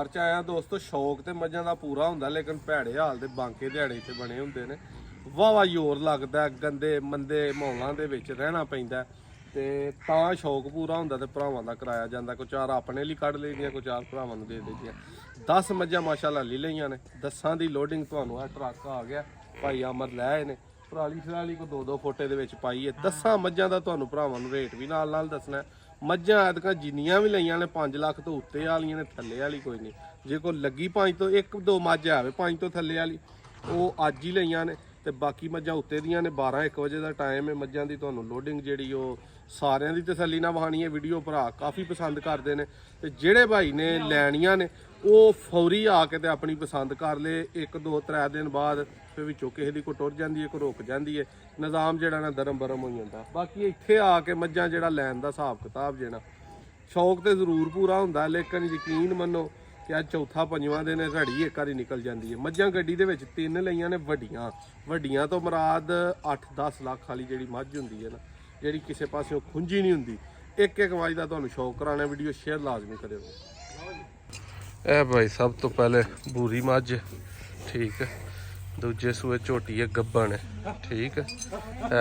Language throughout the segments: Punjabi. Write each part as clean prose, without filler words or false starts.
ਖਰਚਾ ਆਇਆ ਦੋਸਤੋ। ਸ਼ੌਕ ਤੇ ਮੱਝਾਂ ਦਾ ਪੂਰਾ ਹੁੰਦਾ, ਲੇਕਿਨ ਭੈੜੇ ਹਾਲ ਦੇ ਬਾਂਕੇ ਦਿਹਾੜੇ ਇੱਥੇ ਬਣੇ ਹੁੰਦੇ ਨੇ। ਵਾਵਾ ਜ਼ੋਰ ਲੱਗਦਾ, ਗੰਦੇ ਮੰਦੇ ਮਾਹੌਲਾਂ ਦੇ ਵਿੱਚ ਰਹਿਣਾ ਪੈਂਦਾ ਤੇ ਤਾਂ ਸ਼ੌਕ ਪੂਰਾ ਹੁੰਦਾ ਤੇ ਭਰਾਵਾਂ ਦਾ ਕਰਾਇਆ ਜਾਂਦਾ। ਕੋਈ ਚਾਰ ਆਪਣੇ ਲਈ ਕੱਢ ਲਈਦੀਆਂ, ਕੋਈ ਚਾਰ ਭਰਾਵਾਂ ਨੂੰ ਦੇ ਦਈਦੀਆਂ। 10 ਮੱਝਾਂ ਮਾਸ਼ਾਅੱਲਾ ਲੈ ਲਈਆਂ ਨੇ। 10 ਦੀ ਲੋਡਿੰਗ ਤੁਹਾਨੂੰ ਆ ਟਰੱਕ ਆ ਗਿਆ, ਭਾਈ ਅਮਰ ਲੈ ਆਏ ਨੇ। ਪਰਾਲੀ ਸ਼ਰਾਲੀ ਕੋ 2-2 ਫੁੱਟੇ ਦੇ ਵਿੱਚ ਪਾਈ ਹੈ। 10 ਮੱਝਾਂ ਦਾ ਤੁਹਾਨੂੰ ਭਰਾਵਾਂ ਨੂੰ ਰੇਟ ਵੀ ਨਾਲ ਦੱਸਣਾ। ਮੱਝਾਂ ਐਤਕਾਂ ਜਿੰਨੀਆਂ ਵੀ ਲਈਆਂ ਨੇ 5 ਲੱਖ ਤੋਂ ਉੱਤੇ ਵਾਲੀਆਂ ਨੇ, ਥੱਲੇ ਵਾਲੀ ਕੋਈ ਨਹੀਂ। ਜੇ ਕੋਈ ਲੱਗੀ 5 ਤੋਂ 1-2 ਮੱਝ ਆਵੇ 5 ਤੋਂ ਥੱਲੇ ਵਾਲੀ, ਉਹ ਅੱਜ ਹੀ ਲਈਆਂ ਨੇ। ਤੇ ਬਾਕੀ ਮੱਝਾਂ ਉੱਤੇ ਦੀਆਂ ਨੇ। 12-1 ਵਜੇ ਦਾ ਟਾਈਮ ਹੈ। ਮੱਝਾਂ ਦੀ ਤੁਹਾਨੂੰ ਲੋਡਿੰਗ ਜਿਹੜੀ ਉਹ ਸਾਰਿਆਂ ਦੀ ਤਸੱਲੀ ਨਾਲ ਵਹਾਣੀ ਹੈ। ਵੀਡੀਓ ਭਰਾ ਕਾਫੀ ਪਸੰਦ ਕਰਦੇ ਨੇ ਤੇ ਜਿਹੜੇ ਭਾਈ ਨੇ ਲੈਣੀਆਂ ਨੇ ਉਹ ਫੌਰੀ ਆ ਕੇ ਤੇ ਆਪਣੀ ਪਸੰਦ ਕਰ ਲੇ। 1-2-3 ਦਿਨ ਬਾਅਦ ਫਿਰ ਵਿੱਚੋਂ ਕਿਸੇ ਦੀ ਕੋਈ ਟੁਰ ਜਾਂਦੀ ਹੈ, ਕੋਈ ਰੁਕ ਜਾਂਦੀ ਹੈ। ਨਿਜ਼ਾਮ ਜਿਹੜਾ ਨਾ ਦਰਮ ਬਰਮ ਹੋ ਜਾਂਦਾ। ਬਾਕੀ ਇੱਥੇ ਆ ਕੇ ਮੱਝਾਂ ਜਿਹੜਾ ਲੈਣ ਦਾ ਹਿਸਾਬ ਕਿਤਾਬ ਜਿਹੜਾ ਸ਼ੌਕ ਤੇ ਜ਼ਰੂਰ ਪੂਰਾ ਹੁੰਦਾ, ਲੇਕਿਨ ਯਕੀਨ ਮੰਨੋ ਕਿ ਅੱਜ ਚੌਥਾ ਪੰਜਵਾਂ ਦਿਨ ਰੜੀ ਇੱਕ ਵਾਰੀ ਨਿਕਲ ਜਾਂਦੀ ਹੈ। ਮੱਝਾਂ ਗੱਡੀ ਦੇ ਵਿੱਚ 3 ਲਈਆਂ ਨੇ ਵੱਡੀਆਂ ਤੋਂ ਮੁਰਾਦ 8-10 ਲੱਖ ਵਾਲੀ ਜਿਹੜੀ ਮੱਝ ਹੁੰਦੀ ਹੈ ਨਾ, ਜਿਹੜੀ ਕਿਸੇ ਪਾਸਿਓਂ ਖੁੰਝੀ ਨਹੀਂ ਹੁੰਦੀ। ਇੱਕ ਮੱਝ ਦਾ ਤੁਹਾਨੂੰ ਸ਼ੌਕ ਕਰਾਉਣਾ। ਵੀਡੀਓ ਸ਼ੇਅਰ ਲਾਜ਼ਮੀ ਕਰਿਓ। ਇਹ ਭਾਈ ਸਭ ਤੋਂ ਪਹਿਲੇ ਬੂਰੀ ਮੱਝ, ਠੀਕ ਹੈ। ਦੂਜੇ ਸੂਏ ਝੋਟੀ ਹੈ, ਗੱਬਣ ਹੈ, ਠੀਕ ਹੈ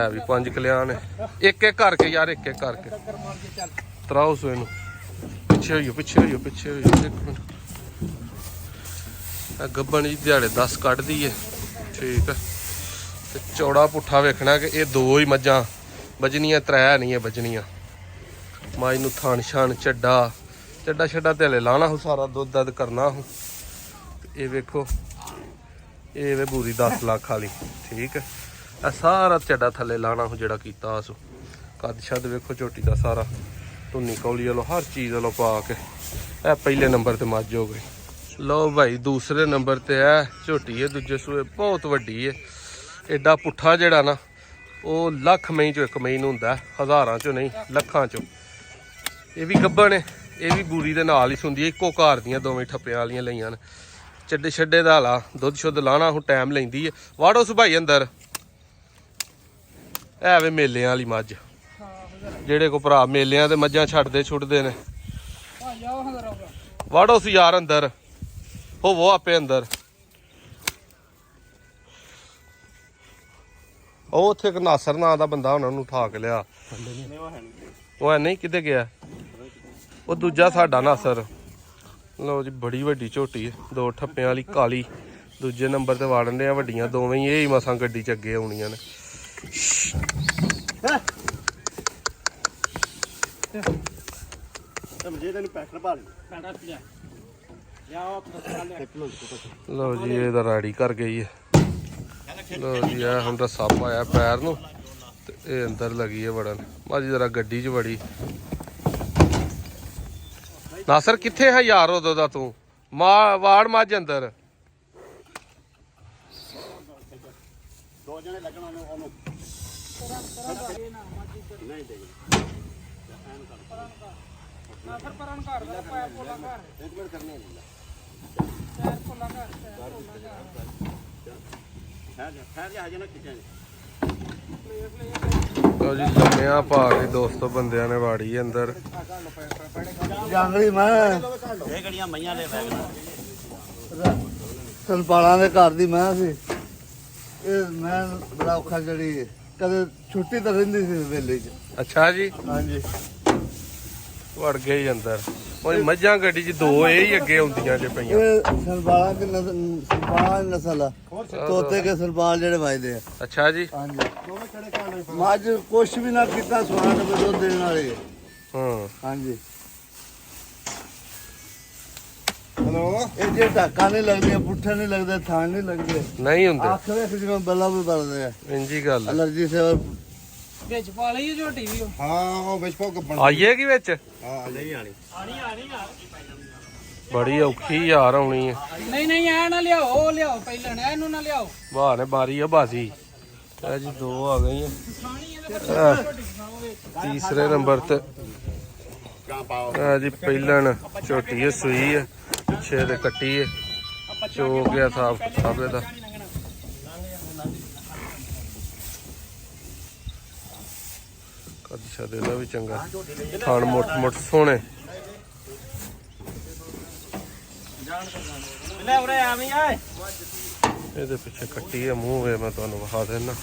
ਵੀ 5 ਕਲਿਆਣ ਹੈ। ਇੱਕ ਕਰਕੇ ਯਾਰ, ਇੱਕ ਕਰਕੇ ਤਰਾਓ ਸੂਏ ਨੂੰ। ਪਿੱਛੇ ਹੋਈਓ ਇੱਕ ਮਿੰਟ। ਗੱਬਣ ਜੀ ਦਿਹਾੜੇ 10 ਕੱਢਦੀ ਹੈ, ਠੀਕ ਹੈ। ਤੇ ਚੌੜਾ ਪੁੱਠਾ ਵੇਖਣਾ ਕਿ ਇਹ 2 ਹੀ ਮੱਝਾਂ ਬਜਣੀਆਂ, 3 ਨਹੀਂ ਹੈ ਬਜਣੀਆਂ। ਮੱਝ ਨੂੰ ਥਣ ਛਣ ਚੱਡਾ ਤੇ ਹਲੇ ਲਾਣਾ ਹੋ, ਸਾਰਾ ਦੁੱਧ ਦੱਧ ਕਰਨਾ ਹੋ। ਇਹ ਵੇਖੋ, ਇਹ ਵੇ ਬੂਰੀ 10 ਲੱਖ ਵਾਲੀ, ਠੀਕ ਹੈ। ਇਹ ਸਾਰਾ ਚੱਡਾ ਥੱਲੇ ਲਾਣਾ ਹੋ ਜਿਹੜਾ ਕੀਤਾ ਉਸ। ਕੱਦ ਛੱਦ ਵੇਖੋ ਝੋਟੀ ਦਾ ਸਾਰਾ, ਧੁੰਨੀ ਕੌਲੀ ਵਾਲੋ ਹਰ ਚੀਜ਼ ਵਾਲੋ ਪਾ ਕੇ। ਇਹ ਪਹਿਲੇ ਨੰਬਰ ਤੇ ਮੱਝ ਹੋ ਗਈ। ਲਓ ਭਾਈ ਦੂਸਰੇ ਨੰਬਰ ਤੇ ਇਹ ਝੋਟੀ ਹੈ, ਦੂਜੇ ਸੂਏ ਬਹੁਤ ਵੱਡੀ ਹੈ। ਐਡਾ ਪੁੱਠਾ ਜਿਹੜਾ ਨਾ ਉਹ ਲੱਖ ਮਈ ਚੋਂ 1 ਮਈ ਨੂੰ ਹੁੰਦਾ, ਹਜ਼ਾਰਾਂ ਚੋਂ ਨਹੀਂ ਲੱਖਾਂ ਚੋਂ। ਇਹ ਵੀ ਗੱਭਣ ਹੈ, ਇਹ ਵੀ ਬੂਰੀ ਦੇ ਨਾਲ ਹੀ ਸੁੰਦੀ ਹੈ। ਇੱਕੋ ਘਰ ਦੀਆਂ ਦੋਵੇਂ ਠੱਪਿਆਂ ਵਾਲੀਆਂ ਲਈਆਂ ਨੇ। ਚੱਡੇ ਛੱਡੇ ਦਾ ਹਾਲਾ ਦੁੱਧ ਸ਼ੁੱਧ ਲਾਣਾ ਹੁਣ ਟਾਈਮ ਲੈਂਦੀ ਹੈ। ਵਾੜੋ ਸੁਭਾਈ ਅੰਦਰ। ਐ ਵੇ ਮੇਲਿਆਂ ਵਾਲੀ ਮੱਝ, ਜਿਹੜੇ ਕੋ ਭਰਾ ਮੇਲਿਆਂ ਤੇ ਮੱਝਾਂ ਛੁੱਟਦੇ ਨੇ। ਵਾੜੋ ਸੀ ਯਾਰ ਅੰਦਰ, ਹੋਵੋ ਆਪੇ ਅੰਦਰ। ਉਹ ਉੱਥੇ ਇੱਕ ਨਾਸਰ ਨਾਂ ਦਾ ਬੰਦਾ ਉਹਨਾਂ ਨੂੰ ਉਠਾ ਕੇ ਲਿਆ। ਉਹ ਨਹੀਂ ਕਿਤੇ ਗਿਆ, ਉਹ ਦੂਜਾ ਸਾਡਾ ਨਾਸਰ। ਲਓ ਜੀ ਬੜੀ ਵੱਡੀ ਝੋਟੀ ਹੈ, 2 ਠੱਪਿਆਂ ਵਾਲੀ ਕਾਲੀ। ਦੂਜੇ ਨੰਬਰ ਤੇ ਵਾੜਨ ਦੇ ਆ ਵੱਡੀਆਂ ਦੋਵੇਂ ਹੀ। ਇਹ ਹੀ ਮਸਾਂ ਗੱਡੀ ਚ ਅੱਗੇ ਆਉਣੀਆਂ ਨੇ। ਲਓ ਜੀ ਇਹਦਾ ਰਾੜੀ ਕਰ ਗਈ ਹੈ। ਲਓ ਜੀ ਇਹ ਹੁਣ ਰੱਸਾ ਪਾਇਆ ਪੈਰ ਨੂੰ ਤੇ ਇਹ ਅੰਦਰ ਲੱਗੀ ਹੈ ਵੜਨ। ਮੱਝ ਜਰਾ ਗੱਡੀ 'ਚ ਵੜੀ। ਨਾਸਰ ਕਿੱਥੇ ਹੈ ਯਾਰ ਉਦੋਂ ਦਾ ਤੂੰ? ਵਾੜ ਮੱਝ ਅੰਦਰ। ਲਓ ਜੀ ਲੰਮਿਆਂ ਪਾ ਕੇ ਦੋਸਤੋ ਬੰਦਿਆਂ ਨੇ ਵਾੜੀ ਅੰਦਰ। ਜੰਗਲੀ ਮੈਂ ਇਹ ਕਿਹੜੀਆਂ ਮਈਆਂ ਲੈ ਬੈਗਣਾ ਸੰਪਾਲਾਂ ਦੇ ਘਰ ਦੀ ਮੈਂ ਸੀ। ਇਹ ਮੈਂ ਬੜਾ ਔਖਾ ਜਿਹੜੀ ਕਦੇ ਛੁੱਟੀ ਤਾਂ ਰਹਿੰਦੀ ਸੀ ਵੇਲੇ 'ਚ। ਅੱਛਾ ਜੀ, ਹਾਂਜੀ ਵੜ ਗਏ ਹੀ ਅੰਦਰ। ਉਹ ਮੱਝਾਂ ਗੱਡੀ 'ਚ 2 ਇਹ ਹੀ ਅੱਗੇ ਆਉਂਦੀਆਂ ਜੇ ਪਈਆਂ। ਇਹ ਸੰਪਾਲਾਂ ਦੀ ਨਸਲ ਆ, ਤੋਤੇ ਕੇ ਸੰਪਾਲ ਜਿਹੜੇ ਵੱਜਦੇ ਆ। ਅੱਛਾ ਜੀ, ਹਾਂਜੀ। ਮੱਝ ਕੁਛ ਵੀ ਨਾ ਕੀਤਾ, ਸਵਾਦ ਦੁੱਧ ਦੇਣ ਵਾਲੀ। ਹਾਂ ਹਾਂਜੀ। ਹੈਲੋ, ਇਹ ਜੇ ਧਾਕਾਂ ਨਹੀਂ ਲੱਗਦੀਆਂ, ਪੁੱਠੇ ਨਹੀਂ ਲੱਗਦੇ, ਥਾਣ ਨਹੀਂ ਲੱਗਦੇ, ਨਹੀਂ ਹੁੰਦੇ। ਅੱਖ ਵੇਖ ਜਿਵੇਂ ਬੱਲਾ ਵੀ ਬਲਦੇ ਆ। ਇੰਜੀ ਗੱਲ ਅਲਰਜੀ ਸੇ ਵਿੱਚ ਪਾ ਲਈ ਝੋਟੀ ਵੀ। ਹਾਂ ਉਹ ਵਿੱਚ ਪਾ ਕੇ ਆਈਏ ਕੀ ਵਿੱਚ? ਹਾਂ ਨਹੀਂ ਆਣੀ ਬੜੀ ਔਖੀ ਯਾਰ ਆਉਣੀ ਹੈ। ਨਹੀਂ ਐ ਨਾ ਲਿਆਓ, ਉਹ ਲਿਆਓ ਪਹਿਲਾਂ, ਇਹਨੂੰ ਨਾ ਲਿਆਓ। ਬਾਹ ਨੇ ਮਾਰੀ ਆ ਬਾਜ਼ੀ। ਇਹ ਜੀ 2 ਆ ਗਈਆਂ। ਤੀਸਰੇ ਨੰਬਰ ਤੇ ਜੀ ਪਹਿਲਣ ਝੋਟੀ ਹੈ, ਸੂਈ ਹੈ, ਪਿੱਛੇ ਦੇ ਕੱਟੀ ਹੈ। ਚੋ ਗਿਆ ਸਾਫ ਕਿਤਾਬ ਦਾ। ਕੱਦ ਛੱਦ ਇਹਦਾ ਵੀ ਚੰਗਾ, ਥਣ ਮੁੱਠ ਸੋਹਣੇ। ਲੈ ਉਰੇ ਆਵੀਂ ਆਏ ਇਹਦੇ ਪਿੱਛੇ ਕੱਟੀ ਹੈ ਮੂੰਹ ਵੇ ਮੈਂ ਤੁਹਾਨੂੰ ਵਿਖਾ ਦੇਣਾ।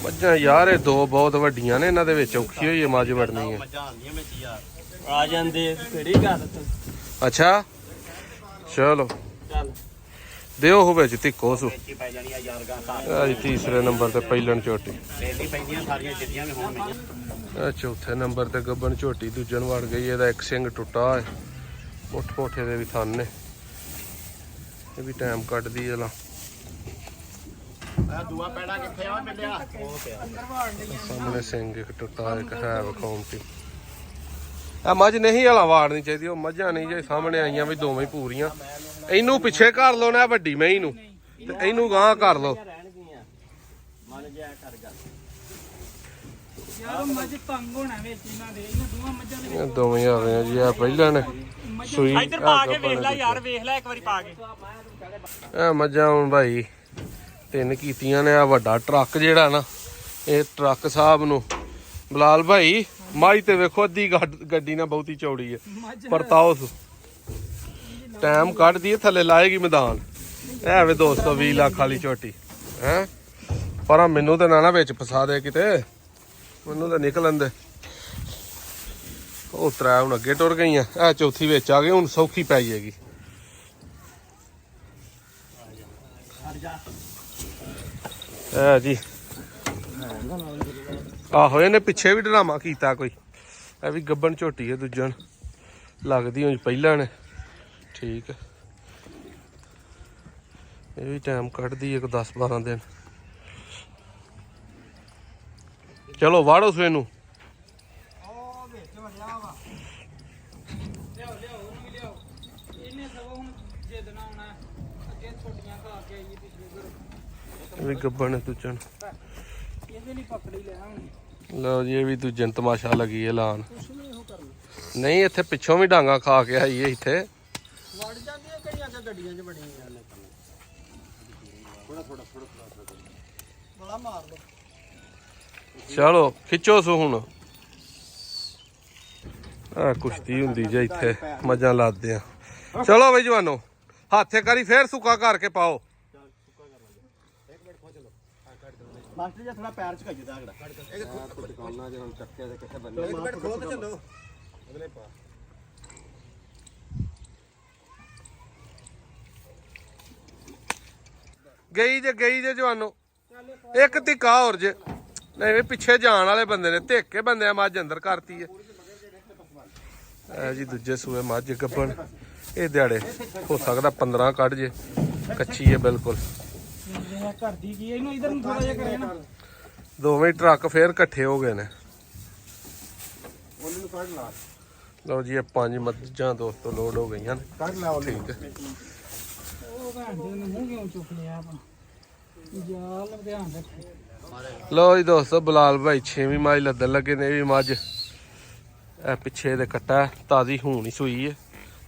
ਮੱਝਾਂ ਯਾਰ ਇਹ ਦੋ ਬਹੁਤ ਵੱਡੀਆਂ ਨੇ, ਇਹਨਾਂ ਦੇ ਵਿੱਚ ਔਖੀ ਹੋਈ ਹੈ ਮੱਝ ਵੜਨੀ ਹੈ। ਮੱਝਾਂ ਆਉਂਦੀਆਂ ਵਿੱਚ ਯਾਰ ਆ ਜਾਂਦੇ ਕਿਹੜੀ ਗੱਲ ਤੂੰ। ਅੱਛਾ ਚਲੋ ਚੱਲ ਦਿਓ ਉਹ ਵਿੱਚ ਧਿੱਕੋ ਸੂ ਇੱਥੇ ਪੈ ਜਾਣੀ ਆ ਯਾਰ ਗਾ ਆ ਤੀਸਰੇ ਨੰਬਰ ਤੇ ਪਹਿਲਣ ਝੋਟੀ। ਪਹਿਲੀ ਪੈਂਦੀਆਂ ਸਾਰੀਆਂ ਜਿੱਦੀਆਂ ਵੀ ਹੋਣ ਮਈਆਂ। ਆ ਚੌਥੇ ਨੰਬਰ ਤੇ ਗੱਬਣ ਝੋਟੀ ਦੂਜਣ ਵੜ ਗਈ। ਇਹਦਾ ਇੱਕ ਸਿੰਘ ਟੁੱਟਾ ਹੈ, ਮੁੱਠ ਮੋਠੇ ਦੇ ਵੀ ਥਣ ਨੇ, ਇਹ ਵੀ ਟਾਈਮ ਕੱਢਦੀ ਹੈ ਲਾ। ਦੂਆ ਪੈੜਾ ਕਿੱਥੇ ਆ ਮਿਲਿਆ ਉਹ ਪਿਆ ਸਾਹਮਣੇ ਸਿੰਘ ਇੱਕ ਟੁੱਟਾ ਇੱਕ ਹੈ ਵਿਖਾਉਣ ਤੇ। ਆ ਮੱਝ ਨਹੀਂ ਹਲਾ ਵਾੜਨੀ ਚਾਹੀਦੀ, ਉਹ ਮੱਝਾਂ ਨਹੀਂ ਜੇ ਸਾਹਮਣੇ ਆਈਆਂ ਵੀ ਦੋਵੇਂ ਹੀ ਪੂਰੀਆਂ। ਇਹਨੂੰ ਪਿੱਛੇ ਕਰ ਲਓ ਨਾ ਵੱਡੀ ਮਹੀਂ ਨੂੰ, ਤੇ ਇਹਨੂੰ ਗਾਂਹ ਕਰ ਲਓ। ਰਹਿਣਗੀਆਂ ਮਨ ਜਿਆ ਕਰ ਗੱਲ ਯਾਰ ਮੱਝ ਤੰਗ ਹੋਣਾ ਵਿੱਚ ਇਹਨਾਂ ਦੇ, ਇਹਨਾਂ ਦੋਵਾਂ ਮੱਝਾਂ ਦੇ ਇਹ ਦੋਵੇਂ ਆ ਗਏ ਜੀ। ਆ ਪਹਿਲਾਂ ਨੇ ਸੂਈ ਇੱਧਰ ਪਾ ਕੇ ਵੇਖ ਲੈ ਯਾਰ, ਵੇਖ ਲੈ ਇੱਕ ਵਾਰੀ ਪਾ ਕੇ। ਇਹ ਮੱਝਾਂ ਹੁਣ ਭਾਈ ਤਿੰਨ ਕੀਤੀਆਂ ਨੇ। ਆ ਵੱਡਾ ਟਰੱਕ ਜਿਹੜਾ ਨਾ, ਇਹ ਟਰੱਕ ਸਾਹਿਬ ਨੂੰ ਬਲਾਲ ਭਾਈ ਮਾਈ ਤੇ ਵੇਖੋ ਅੱਧੀ ਗੱਡੀ ਨਾ ਬਹੁਤੀ ਚੌੜੀ ਹੈ, ਪਰਤਾਓ ਟਾਈਮ ਕੱਢਦੀ ਹੈ, ਥੱਲੇ ਲਾਏਗੀ ਮੈਦਾਨ। ਇਹ ਵੇ 220 ਲੱਖ ਵਾਲੀ ਝੋਟੀ ਹੈ। ਪਰ ਮੈਨੂੰ ਤਾਂ ਨਾ ਵਿੱਚ ਫਸਾ ਦੇ ਕਿਤੇ, ਮੈਨੂੰ ਤਾਂ ਨਿਕਲਣ ਦੇ। ਉਹ ਤਰਾ ਹੁਣ ਅੱਗੇ ਟੁਰ ਗਈਆਂ, ਇਹ ਚੌਥੀ ਵਿੱਚ ਆ ਗਈ, ਹੁਣ ਸੌਖੀ ਪੈ ਜਾਏਗੀ। ਹੈ ਜੀ ਆਹੋ ਇਹਨੇ ਪਿੱਛੇ ਵੀ ਡਰਾਮਾ ਕੀਤਾ ਕੋਈ। ਇਹ ਵੀ ਗੱਬਣ ਝੋਟੀ ਹੈ ਦੂਜਣ ਲੱਗਦੀ ਹੁਣ ਪਹਿਲਾਂ ਨੇ। ਠੀਕ ਹੈ ਇਹ ਵੀ ਟਾਈਮ ਕੱਢਦੀ ਹੈ 10-12 ਦਿਨ। ਚਲੋ ਵਾੜੋ ਸੋ ਇਹਨੂੰ। ਇਹਨੇ ਸਗੋਂ ਹੁਣ ਜਿੱਦ ਨਾ ਆਉਣਾ, ਅੱਗੇ ਛੋਟੀਆਂ ਖਾ ਕੇ ਆਈ ਪਿਛਲੇ ਘਰ, ਇਹ ਵੀ ਗੱਬਣ ਹੈ ਦੂਜਣ। ਇਹਦੇ ਲਈ ਪਕੜੀ ਲਿਆ ਹੁਣ। ਲਓ ਜੀ ਇਹ ਵੀ ਦੂਜਣ ਤਮਾਸ਼ਾ ਲੱਗੀ ਹੈ ਲਾਣ। ਨਹੀਂ ਇੱਥੇ ਪਿੱਛੋਂ ਵੀ ਡਾਂਗਾ ਖਾ ਕੇ ਆਈ ਹੈ ਇੱਥੇ। ਵੜ ਜਾਂਦੀਆਂ ਕਈਆਂ ਕਿ ਗੱਡੀਆਂ 'ਚ ਬੜੀਆਂ ਯਾਰ ਥੋੜਾ ਬੜਾ ਮਾਰ ਦੋ। ਚਲੋ ਖਿੱਚੋ ਸੋ ਹੁਣ। ਆ ਕੁਸ਼ਤੀ ਹੁੰਦੀ ਜੇ ਇੱਥੇ ਮੱਝਾਂ ਲਾਦੇ ਆ। ਚਲੋ ਬਈ ਜਵਾਨੋ ਹੱਥੇ ਕਰੀ ਫੇਰ ਸੁੱਕਾ ਕਰਕੇ ਪਾਓ। ਮਾਸਟਰ ਜੀ ਥੋੜਾ ਪੈਰ ਝਕਾਈ ਦਾ ਅਗੜਾ ਇੱਕ ਦੁਕਾਨਾਂ ਜਿਹਨਾਂ ਚੱਕਿਆ ਤੇ ਕਿੱਥੇ ਬੰਨੇ ਇੱਕ ਮਿੰਟ ਖੋਲ ਕੇ ਚੱਲੋ ਅਗਲੇ ਪਾ। ਗਈ ਜੇ ਜਵਾਨੋ ਇੱਕ ਧਿੱਕਾ ਹੋਰ ਜੇ। ਨਹੀਂ ਵੀ ਪਿੱਛੇ ਜਾਣ ਵਾਲੇ ਬੰਦੇ ਨੇ ਧਿੱਕੇ ਬੰਦੇ ਆ ਮੱਝ ਅੰਦਰ ਕਰਤੀ ਹੈ। ਇਹ ਜੀ ਦੂਜੇ ਸੂਏ ਮੱਝ ਗੱਬਣ। ਇਹ ਦਿਹਾੜੇ ਹੋ ਸਕਦਾ 15 ਕੱਢ ਜੇ, ਕੱਚੀ ਹੈ ਬਿਲਕੁਲ। ਘਰ ਦੀ ਕੀ ਇਹਨੂੰ ਇਧਰ ਨੂੰ ਥੋੜਾ ਜਿਹਾ ਕਰੇ ਨਾ। ਦੋਵੇਂ ਟਰੱਕ ਫੇਰ ਇਕੱਠੇ ਹੋ ਗਏ ਨੇ। ਉਹਨਾਂ ਨੂੰ ਕੱਢ ਲਾ। ਲਓ ਜੀ ਇਹ 5 ਮੱਝਾਂ ਦੋਸਤੋ ਲੋਡ ਹੋ ਗਈਆਂ ਨੇ। ਕੱਢ ਲਾ ਉਹਨੂੰ। ਠੀਕ ਹੈ ਉਹ ਭੈਣ ਦੇ ਨੇ ਮੂੰਹ ਕਿਉਂ ਚੁੱਕ ਲਿਆ ਆਪਾਂ, ਜਾਲ ਧਿਆਨ ਰੱਖੇ। ਲਓ ਜੀ ਦੋਸਤੋ ਬਲਾਲ ਭਾਈ 6ਵੀਂ ਮੱਝ ਲੱਦਣ ਲੱਗੇ ਨੇ। ਇਹ ਵੀ ਮੱਝ ਇਹ ਪਿੱਛੇ ਦੇ ਕੱਟਾ ਤਾਜ਼ੀ ਹੁਣ ਹੀ ਸੂਈ ਹੈ।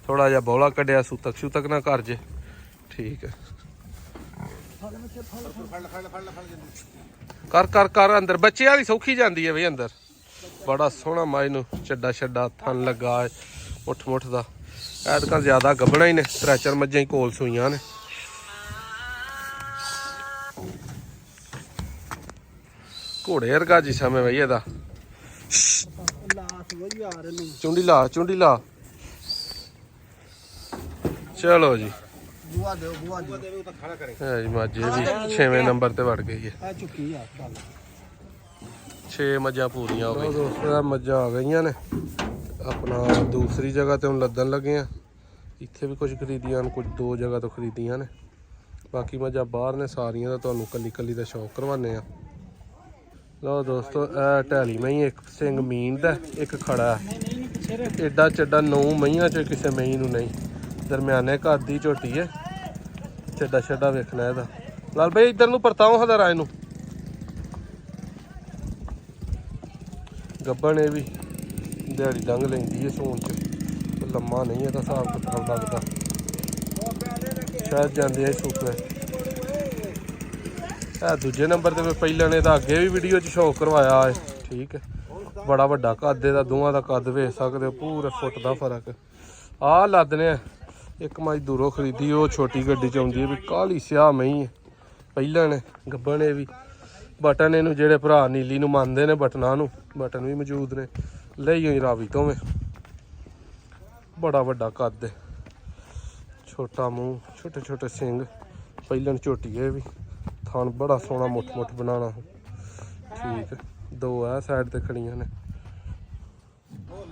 ਥੋੜਾ ਜਿਹਾ ਬੌਲਾ ਕੱਢਿਆ, ਸੂਤਕ ਨਾ ਕਰ ਜੇ। ਠੀਕ ਹੈ ਕਰ ਅੰਦਰ। ਬੱਚੇ ਵਾਲੀ ਸੌਖੀ ਜਾਂਦੀ ਹੈ ਬਈ ਅੰਦਰ। ਬੜਾ ਸੋਹਣਾ ਮੱਝ ਨੂੰ ਚੱਡਾ ਛੱਡਾ ਥਣ ਲੱਗਾ ਹੈ ਮੁੱਠ ਦਾ। ਐਤਕਾਂ ਜ਼ਿਆਦਾ ਗੱਭਣਾ ਹੀ ਨੇ, 3-4 ਮੱਝਾਂ ਹੀ ਕੋਲ ਸੂਈਆਂ ਨੇ। ਘੋੜੇ ਵਰਗਾ ਜੀ ਸਮੇਂ ਬਈ ਇਹਦਾ। ਲਾਸ ਵਈ ਯਾਰ ਇਹਨੂੰ ਚੁੰਡੀ ਲਾ। ਚਲੋ ਜੀ ਬੂਆ ਦਿਓ ਉਹ ਤਾਂ ਖੜਾ ਕਰੇ। ਹੈ ਜੀ ਮੱਝ ਇਹ ਵੀ 6ਵੇਂ ਨੰਬਰ ਤੇ ਵੜ ਗਈ ਹੈ। ਆ ਚੁੱਕੀ ਆ ਗੱਲ। 6 ਮੱਝਾਂ ਪੂਰੀਆਂ ਹੋ ਗਈਆਂ ਦੋਸਤੋ। ਮੱਝਾਂ ਆ ਗਈਆਂ ਨੇ ਆਪਣਾ ਦੂਸਰੀ ਜਗ੍ਹਾ ਤੇ ਹੁਣ ਲੱਦਣ ਲੱਗੇ ਆ। ਇੱਥੇ ਵੀ ਕੁਝ ਖਰੀਦੀਆਂ ਨੇ, ਕੁਝ 2 ਜਗ੍ਹਾ ਤੋਂ ਖਰੀਦੀਆਂ ਨੇ। ਬਾਕੀ ਮੱਝਾਂ ਬਾਹਰ ਨੇ ਸਾਰੀਆਂ ਦਾ ਤੁਹਾਨੂੰ ਕੱਲੀ ਦਾ ਸ਼ੌਕ ਕਰਵਾਨੇ ਆ। ਲਓ ਦੋਸਤੋ ਇਹ ਢੈਲੀ ਮਹੀਂ ਇੱਕ ਸਿੰਘ ਮੀਨ ਦਾ ਇੱਕ ਖੜਾ ਹੈ। ਏਡਾ ਚੱਡਾ 9 ਮਹੀਆਂ ਚ ਕਿਸੇ ਮਹੀਂ ਨੂੰ ਨਹੀਂ। ਦਰਮਿਆਨੇ ਘਰ ਦੀ ਝੋਟੀ ਹੈ। ਚੱਡਾ ਛੱਡਾ ਵੇਖਣਾ ਇਹਦਾ। ਲਾਲ ਭਾਈ ਇੱਧਰ ਨੂੰ ਪਰਤਾਓ ਹਜ਼ਾਰਾਂ ਇਹਨੂੰ। ਗੱਬਣ ਇਹ ਵੀ ਦਿਹਾੜੀ ਡੰਗ ਲੈਂਦੀ ਹੈ ਸੋਨ ਚ। ਲੰਮਾ ਨਹੀਂ ਇਹਦਾ ਹਿਸਾਬ ਕਿਤਾਬ ਲੱਗਦਾ, ਸ਼ਾਇਦ ਜਾਂਦੇ ਆ ਸੁੱਕੇ। ਇਹ ਦੂਜੇ ਨੰਬਰ ਤੇ ਪਹਿਲਾਂ ਨੇ ਤਾਂ ਅੱਗੇ ਵੀ ਵੀਡੀਓ 'ਚ ਸ਼ੌਕ ਕਰਵਾਇਆ ਹੈ। ਠੀਕ ਹੈ ਬੜਾ ਵੱਡਾ ਕੱਦ ਇਹਦਾ, ਦੋਵਾਂ ਦਾ ਕੱਦ ਵੇਖ ਸਕਦੇ ਹੋ, ਪੂਰੇ ਫੁੱਟ ਦਾ ਫਰਕ। ਆਹ ਲੱਦਨੇ ਇੱਕ ਮੱਝ ਦੂਰੋਂ ਖਰੀਦੀ, ਉਹ ਛੋਟੀ ਗੱਡੀ ਚ ਆਉਂਦੀ ਹੈ ਵੀ ਕਾਲੀ ਸਿਆਹ ਮਹੀਂ ਹੈ। ਪਹਿਲਾਂ ਨੇ ਗੱਬਣ ਇਹ ਵੀ ਬਟਨ ਇਹਨੂੰ ਜਿਹੜੇ ਭਰਾ ਨੀਲੀ ਨੂੰ ਮੰਨਦੇ ਨੇ ਬਟਨਾਂ ਨੂੰ, ਬਟਨ ਵੀ ਮੌਜੂਦ ਨੇ। ਲਈ ਹੋਈ ਰਾਵੀ ਤੋਂ ਵੇ, ਬੜਾ ਵੱਡਾ ਕੱਦ ਹੈ, ਛੋਟਾ ਮੂੰਹ, ਛੋਟੇ ਛੋਟੇ ਸਿੰਘ। ਪਹਿਲਾਂ ਝੋਟੀ ਹੈ ਵੀ, ਥਣ ਬੜਾ ਸੋਹਣਾ ਮੁੱਠ ਮੁੱਠ ਬਣਾਉਣਾ। ਠੀਕ ਹੈ, ਦੋ ਆ ਸਾਈਡ ਤੇ ਖੜੀਆਂ ਨੇ।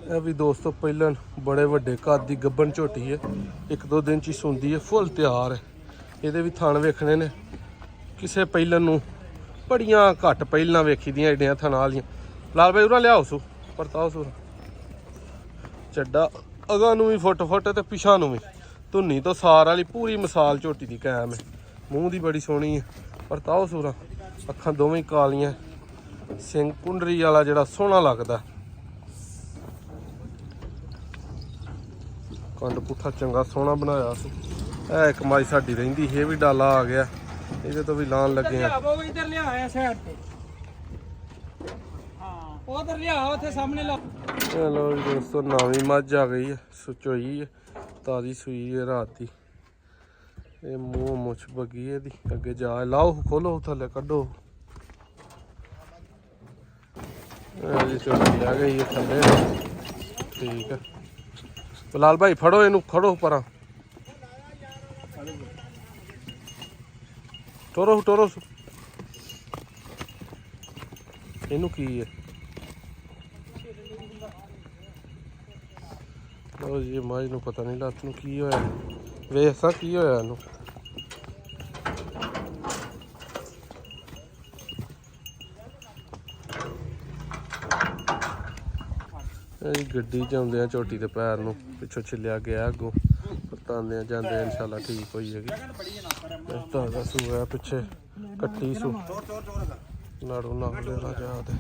ਇਹ ਵੀ ਦੋਸਤੋ ਪਹਿਲਾਂ ਬੜੇ ਵੱਡੇ ਕੱਦ ਦੀ ਗੱਬਣ ਝੋਟੀ ਹੈ, 1-2 ਦਿਨ ਚ ਹੀ ਸੁੰਦੀ ਹੈ, ਫੁੱਲ ਤਿਆਰ ਹੈ। ਇਹਦੇ ਵੀ ਥਣ ਵੇਖਣੇ ਨੇ, ਕਿਸੇ ਪਹਿਲਾਂ ਨੂੰ ਬੜੀਆਂ ਘੱਟ ਪਹਿਲਾਂ ਵੇਖੀ ਦੀਆਂ ਏਡੀਆਂ ਥਣਾਂ ਵਾਲੀਆਂ। ਲਾਲ ਬਾਈ ਉਰਾ ਲਿਆਓ ਸੂ ਪਰਤਾਓ ਸੂ ਚੱਡਾ ਅਗਾਂ ਨੂੰ ਵੀ ਫੁੱਟ ਤੇ ਪਿਛਾਂ ਨੂੰ ਵੀ ਧੁੰਨੀ ਤੋਂ ਸਾਰ ਵਾਲੀ ਪੂਰੀ ਮਿਸਾਲ ਝੋਟੀ ਦੀ ਕਾਇਮ ਹੈ। ਮੂੰਹ ਦੀ ਬੜੀ ਸੋਹਣੀ ਹੈ, ਪਰਤਾਓ ਸੂਰਾ, ਅੱਖਾਂ ਦੋਵੇਂ ਕਾਲੀਆਂ, ਸਿੰਘ ਕੁੰਡਰੀ ਵਾਲਾ ਜਿਹੜਾ ਸੋਹਣਾ ਲੱਗਦਾ। ਕੰਡ ਪੁੱਠਾ ਚੰਗਾ ਸੋਹਣਾ ਬਣਾਇਆ ਸੀ। ਇਹ ਇੱਕ ਮਾਈ ਸਾਡੀ ਰਹਿੰਦੀ, ਇਹ ਵੀ ਡਾਲਾ ਆ ਗਿਆ, ਇਹਦੇ ਤੋਂ ਵੀ ਲਾਉਣ ਲੱਗੇ ਆ। ਉਹ ਇੱਧਰ ਲਿਆ ਆ ਸਾਈਡ ਤੇ, ਹਾਂ ਉਧਰ ਲਿਆ, ਉੱਥੇ ਸਾਹਮਣੇ ਲਾ। ਚਲੋ ਜੀ ਦੋਸਤੋ, ਨਵੀਂ ਮੱਝ ਆ ਗਈ ਹੈ, ਸੁਚੋਈ ਹੈ, ਤਾਜ਼ੀ ਸੂਈ ਹੈ ਰਾਤ ਦੀ। ਇਹ ਮੂੰਹ ਮੁੱਛ ਬੱਗੀ ਇਹਦੀ, ਅੱਗੇ ਜਾ ਲਾਓ, ਖੋਲੋ ਥੱਲੇ ਕੱਢੋ। ਇਹ ਝੋਟੀ ਆ ਗਈ ਹੈ ਥੱਲੇ। ਠੀਕ ਹੈ ਲਾਲ ਭਾਈ, ਫੜੋ ਇਹਨੂੰ, ਖੜੋ ਪਰਾਂ, ਟੋਰੋ ਇਹਨੂੰ ਕੀ ਹੈ। ਲਓ ਜੀ, ਮੱਝ ਨੂੰ ਪਤਾ ਨਹੀਂ ਲੱਤ ਨੂੰ ਕੀ ਹੋਇਆ, ਵੇਖਾਂ ਕੀ ਹੋਇਆ ਇਹਨੂੰ। ਇਹ ਗੱਡੀ ਚ ਆਉਂਦੇ ਆ ਝੋਟੀ ਦੇ ਪੈਰ ਨੂੰ ਪਿੱਛੋਂ ਛਿੱਲਿਆ ਗਿਆ, ਅੱਗੋਂ ਪਰਤਾਉਂਦੇ ਜਾਂਦੇ, ਇਨਸ਼ਾਅੱਲਾ ਠੀਕ ਹੋਈ ਹੈਗੀ। ਇਸ ਤਰ੍ਹਾਂ ਦਾ ਸੂਆ ਪਿੱਛੇ ਕੱਟੀ ਸੂ ਨਾੜੂ ਨਾਲ ਲੈਣਾ ਯਾਦ ਹੈ।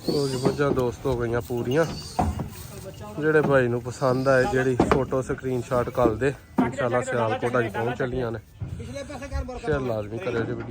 ਉਹ ਜੀ ਮੱਝਾਂ ਦੋਸਤ ਹੋ ਗਈਆਂ ਪੂਰੀਆਂ। ਜਿਹੜੇ ਭਾਈ ਨੂੰ ਪਸੰਦ ਆਏ, ਜਿਹੜੀ ਫੋਟੋ ਸਕਰੀਨਸ਼ਾਟ ਕਰ ਦੇ, ਇਨਸ਼ਾਅੱਲਾ ਸਿਆਲਕੋਟ ਅੱਜ ਪਹੁੰਚ ਚੱਲੀਆਂ ਨੇ। ਸ਼ੇਅਰ ਲਾਜ਼ਮੀ ਕਰਿਓ ਜੀ ਵੀਡੀਓ।